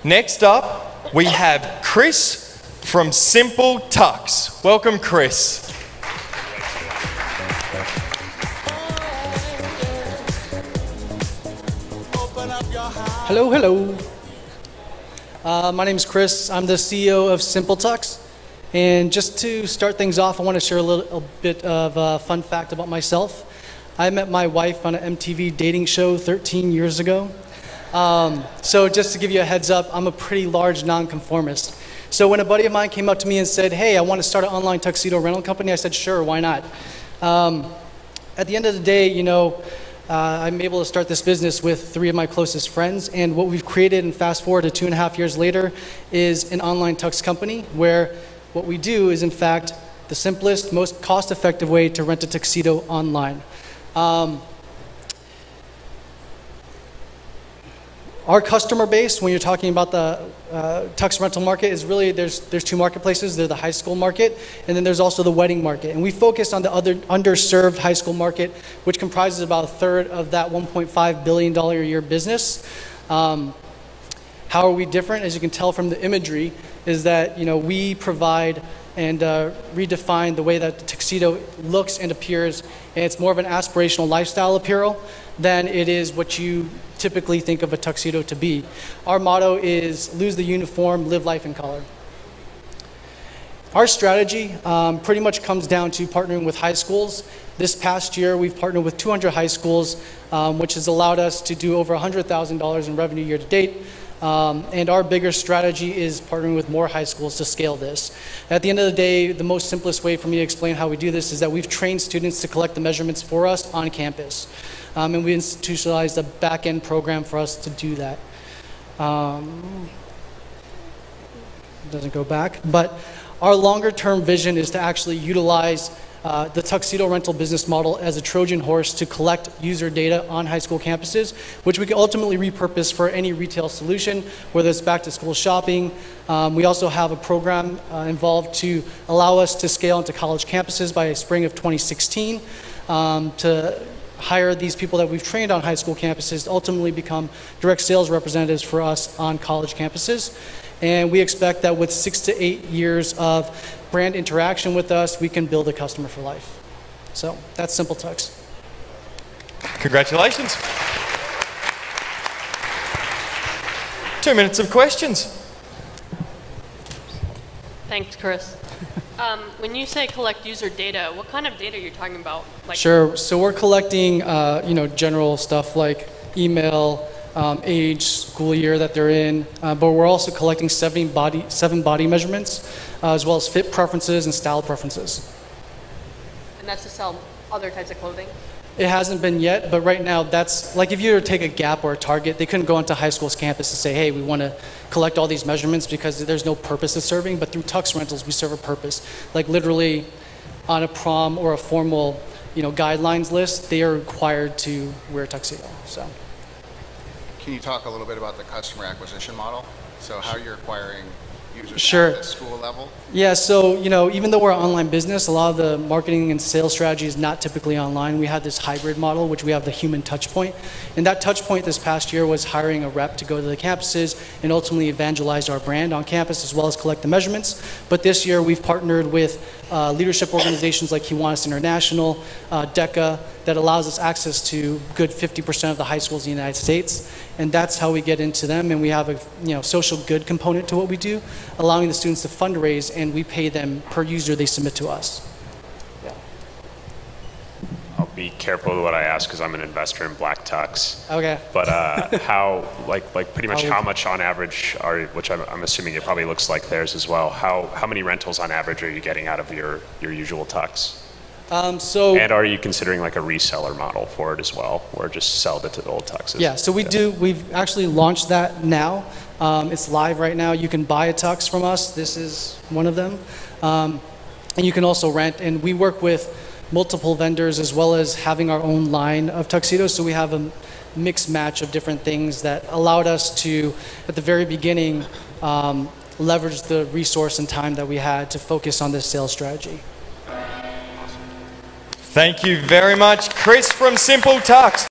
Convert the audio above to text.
Next up, we have Chris from SimpleTux. Welcome, Chris. Hello, hello. My name is Chris. I'm the CEO of SimpleTux. And just to start things off, I want to share a little bit of a fun fact about myself. I met my wife on an MTV dating show 13 years ago. So just to give you a heads up, I'm a pretty large nonconformist. So when a buddy of mine came up to me and said, hey, I want to start an online tuxedo rental company, I said, sure, why not? At the end of the day, you know, I'm able to start this business with 3 of my closest friends, and what we've created, and fast forward to 2.5 years later, is an online tux company where what we do is, in fact, the simplest, most cost-effective way to rent a tuxedo online. Our customer base, when you're talking about the tux rental market, is really, there's 2 marketplaces. There's the high school market, and then there's also the wedding market. And we focus on the other underserved high school market, which comprises about 1/3 of that $1.5 billion a year business. How are we different? As you can tell from the imagery, is that, you know, we provide and redefine the way that the tuxedo looks and appears, and it's more of an aspirational lifestyle apparel than it is what you typically think of a tuxedo to be. Our motto is lose the uniform, live life in color. Our strategy pretty much comes down to partnering with high schools. This past year, we've partnered with 200 high schools, which has allowed us to do over $100,000 in revenue year to date. And our bigger strategy is partnering with more high schools to scale this. At the end of the day, the most simplest way for me to explain how we do this is that we've trained students to collect the measurements for us on campus. And we institutionalized a back-end program for us to do that. Doesn't go back, but our longer-term vision is to actually utilize the tuxedo rental business model as a Trojan horse to collect user data on high school campuses, which we can ultimately repurpose for any retail solution, whether it's back-to-school shopping. We also have a program involved to allow us to scale into college campuses by spring of 2016 to hire these people that we've trained on high school campuses to ultimately become direct sales representatives for us on college campuses. And we expect that with 6 to 8 years of brand interaction with us, we can build a customer for life. So that's SimpleTux. Congratulations. 2 minutes of questions. Thanks, Chris. When you say collect user data, what kind of data are you talking about? Like Sure. So we're collecting, you know, general stuff like email, age, school year that they're in, but we're also collecting 7 body measurements, as well as fit preferences and style preferences. And that's to sell other types of clothing? It hasn't been yet, but right now that's, like if you were to take a Gap or a Target, they couldn't go onto high school's campus and say, hey, we want to collect all these measurements because there's no purpose to serving, but through Tux Rentals, we serve a purpose. Like literally on a prom or a formal, you know, guidelines list, they are required to wear a tuxedo, so. Can you talk a little bit about the customer acquisition model? So how you're acquiring users Sure. at the school level? Yeah, so, you know, even though we're an online business, a lot of the marketing and sales strategy is not typically online. We have this hybrid model, which we have the human touch point. And that touch point this past year was hiring a rep to go to the campuses and ultimately evangelize our brand on campus as well as collect the measurements. But this year we've partnered with leadership organizations like Kiwanis International, DECA, that allows us access to good 50% of the high schools in the United States. And that's how we get into them. And we have a, you know, social good component to what we do, allowing the students to fundraise, and we pay them per user they submit to us. Yeah. I'll be careful with what I ask because I'm an investor in black tux. Okay. But how, like pretty much how much on average are, which I'm assuming it probably looks like theirs as well, how many rentals on average are you getting out of your usual tux? And are you considering like a reseller model for it as well, or just sell it to the old tuxes? Yeah, so we've actually launched that now. It's live right now. You can buy a tux from us. This is one of them. And you can also rent, and we work with multiple vendors as well as having our own line of tuxedos. So we have a mixed match of different things that allowed us to, at the very beginning, leverage the resource and time that we had to focus on this sales strategy. Thank you very much, Chris from SimpleTux.